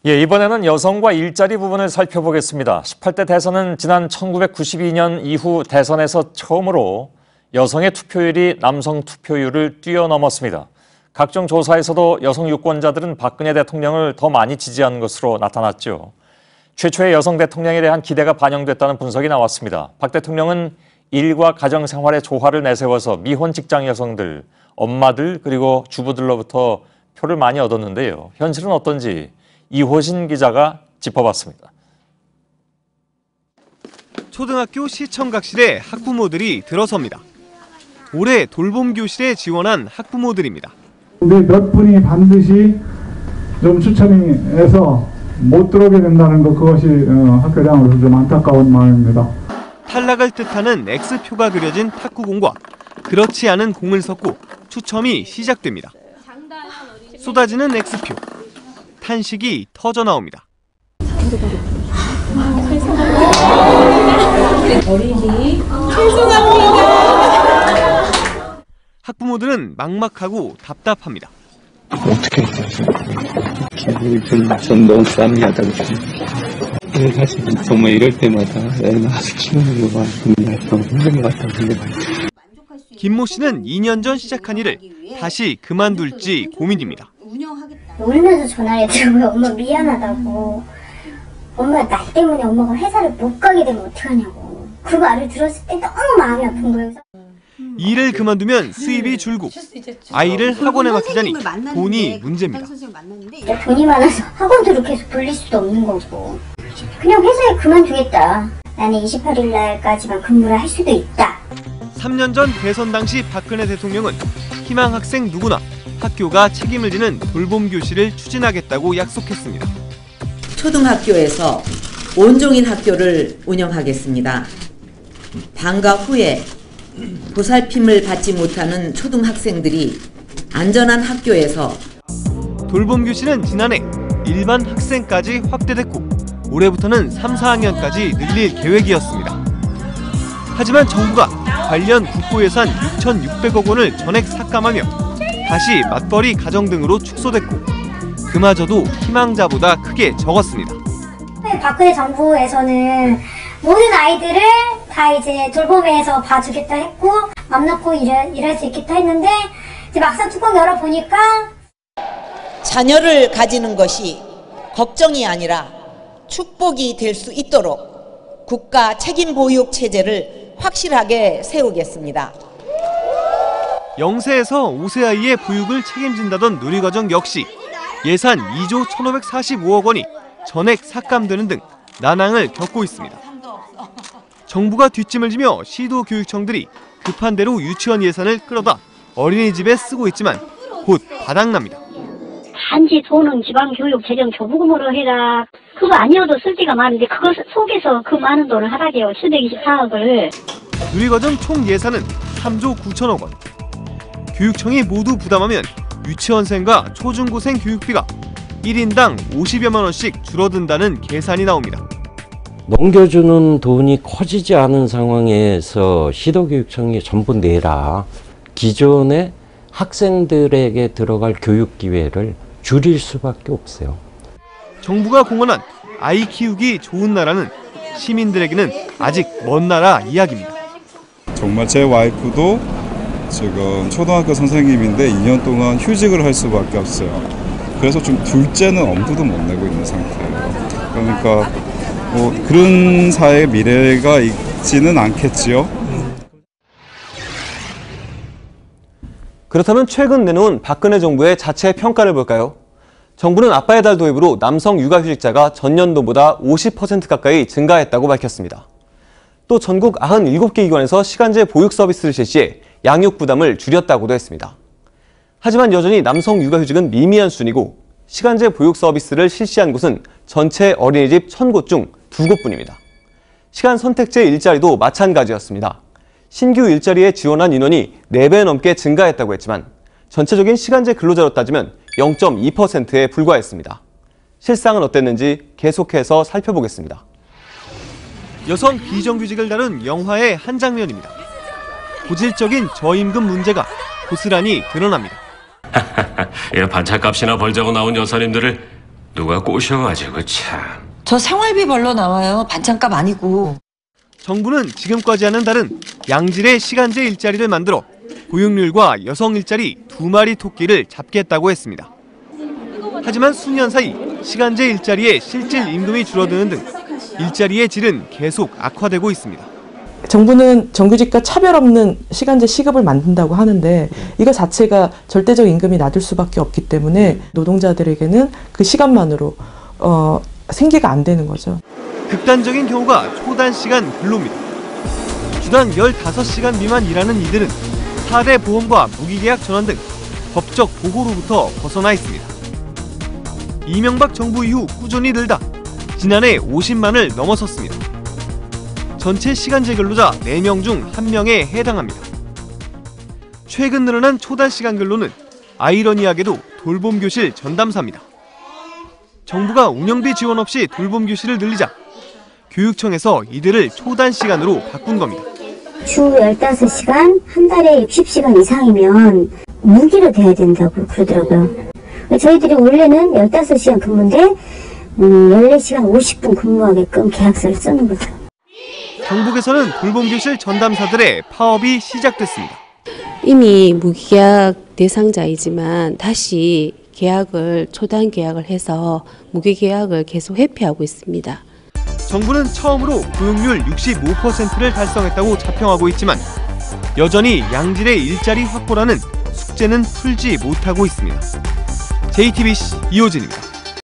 예, 이번에는 여성과 일자리 부분을 살펴보겠습니다. 18대 대선은 지난 1992년 이후 대선에서 처음으로 여성의 투표율이 남성 투표율을 뛰어넘었습니다. 각종 조사에서도 여성 유권자들은 박근혜 대통령을 더 많이 지지하는 것으로 나타났죠. 최초의 여성 대통령에 대한 기대가 반영됐다는 분석이 나왔습니다. 박 대통령은 일과 가정생활의 조화를 내세워서 미혼 직장 여성들, 엄마들 그리고 주부들로부터 표를 많이 얻었는데요. 현실은 어떤지 이호신 기자가 짚어봤습니다. 초등학교 시청각실에 학부모들이 들어섭니다. 올해 돌봄교실에 지원한 학부모들입니다. 근데 몇 분이 반드시 좀 추첨이 해서 못 들어오게 된다는 것, 그것이 학교량으로서 좀 안타까운 마음입니다. 탈락을 뜻하는 X표가 그려진 탁구공과 그렇지 않은 공을 섞고 추첨이 시작됩니다. 쏟아지는 X표. 탄식이 터져 나옵니다. 어린이 죄송합니다. 학부모들은 막막하고 답답합니다. 어떻게 기분이 전 너무 불합리하다고 생각해요. 사실 정말 이럴 때마다 애 낳아서 키우는 거가 정말 너무 힘든 것 같다고 생각해요. 김모 씨는 2년 전 시작한 일을 다시 그만둘지 고민입니다. 울면서 전화했더라고요. 엄마 미안하다고. 엄마 나 때문에 엄마가 회사를 못 가게 되면 어떡하냐고. 그 말을 들었을 때 너무 마음이 아픈 거예요. 일을 그만두면 수입이 줄고 아이를 학원에 맡기자니 돈이 문제입니다. 돈이 많아서 학원도 계속 돌릴 수도 없는 거고. 그냥 회사에 그만두겠다. 나는 28일 날까지만 근무를 할 수도 있다. 3년 전 대선 당시 박근혜 대통령은 희망 학생 누구나 학교가 책임을 지는 돌봄교실을 추진하겠다고 약속했습니다. 초등학교에서 온종일 학교를 운영하겠습니다. 방과 후에 보살핌을 받지 못하는 초등학생들이 안전한 학교에서 돌봄교실은 지난해 일반 학생까지 확대됐고 올해부터는 3, 4학년까지 늘릴 계획이었습니다. 하지만 정부가 관련 국고 예산 6,600억 원을 전액 삭감하며 다시 맞벌이 가정 등으로 축소됐고 그마저도 희망자보다 크게 적었습니다. 박근혜 정부에서는 모든 아이들을 다 이제 돌봄에서 봐주겠다 했고 맘 놓고 일할 수 있겠다 했는데 이제 막상 뚜껑 열어보니까 자녀를 가지는 것이 걱정이 아니라 축복이 될 수 있도록 국가 책임 보육 체제를 확실하게 세우겠습니다. 0세에서 5세 아이의 보육을 책임진다던 누리과정 역시 예산 2조 1,545억 원이 전액 삭감되는 등 난항을 겪고 있습니다. 정부가 뒷짐을 지며 시도교육청들이 급한 대로 유치원 예산을 끌어다 어린이집에 쓰고 있지만 곧 바닥납니다. 단지 돈은 지방교육재정 조부금으로 해라. 그거 아니어도 쓸 데가 많은데 그거 속에서 그 많은 돈을 하라게요. 724억을. 누리과정 총 예산은 3조 9천억 원. 교육청이 모두 부담하면 유치원생과 초중고생 교육비가 1인당 50여만 원씩 줄어든다는 계산이 나옵니다. 넘겨주는 돈이 커지지 않은 상황에서 시도교육청이 전부 내라. 기존의 학생들에게 들어갈 교육 기회를 줄일 수밖에 없어요. 정부가 공언한 아이 키우기 좋은 나라는 시민들에게는 아직 먼 나라 이야기입니다. 정말 제 와이프도 지금 초등학교 선생님인데 2년 동안 휴직을 할 수밖에 없어요. 그래서 좀 둘째는 엄두도 못 내고 있는 상태예요. 그러니까 뭐 그런 사회의 미래가 있지는 않겠지요. 그렇다면 최근 내놓은 박근혜 정부의 자체 평가를 볼까요? 정부는 아빠의 달 도입으로 남성 육아휴직자가 전년도보다 50% 가까이 증가했다고 밝혔습니다. 또 전국 97개 기관에서 시간제 보육 서비스를 실시해 양육 부담을 줄였다고도 했습니다. 하지만 여전히 남성 육아휴직은 미미한 수준이고 시간제 보육 서비스를 실시한 곳은 전체 어린이집 1,000곳 중 2곳뿐입니다. 시간 선택제 일자리도 마찬가지였습니다. 신규 일자리에 지원한 인원이 4배 넘게 증가했다고 했지만 전체적인 시간제 근로자로 따지면 0.2%에 불과했습니다. 실상은 어땠는지 계속해서 살펴보겠습니다. 여성 비정규직을 다룬 영화의 한 장면입니다. 고질적인 저임금 문제가 고스란히 드러납니다. 반찬값이나 벌자고 나온 여사님들을 누가 꼬셔가지고 참. 저 생활비 벌러 나와요. 반찬값 아니고. 정부는 지금까지와는 다른 양질의 시간제 일자리를 만들어 고용률과 여성 일자리 2마리 토끼를 잡겠다고 했습니다. 하지만 수년 사이 시간제 일자리의 실질 임금이 줄어드는 등 일자리의 질은 계속 악화되고 있습니다. 정부는 정규직과 차별 없는 시간제 시급을 만든다고 하는데 이거 자체가 절대적 임금이 낮을 수밖에 없기 때문에 노동자들에게는 그 시간만으로 생계가 안 되는 거죠. 극단적인 경우가 초단시간 근로입니다. 주당 15시간 미만 일하는 이들은 4대 보험과 무기계약 전환 등 법적 보호로부터 벗어나 있습니다. 이명박 정부 이후 꾸준히 늘다 지난해 50만을 넘어섰습니다. 전체 시간제 근로자 4명 중 1명에 해당합니다. 최근 늘어난 초단시간 근로는 아이러니하게도 돌봄교실 전담사입니다. 정부가 운영비 지원 없이 돌봄교실을 늘리자 교육청에서 이들을 초단시간으로 바꾼 겁니다. 주 15시간, 한 달에 60시간 이상이면 무기로 돼야 된다고 그러더라고요. 저희들이 원래는 15시간 근무인데 14시간 50분 근무하게끔 계약서를 쓰는 거죠. 경북에서는 돌봄교실 전담사들의 파업이 시작됐습니다. 이미 무기계약 대상자이지만 다시 초단 계약을 해서 무기계약을 계속 회피하고 있습니다. 정부는 처음으로 고용률 65%를 달성했다고 자평하고 있지만 여전히 양질의 일자리 확보라는 숙제는 풀지 못하고 있습니다. JTBC 이호진입니다.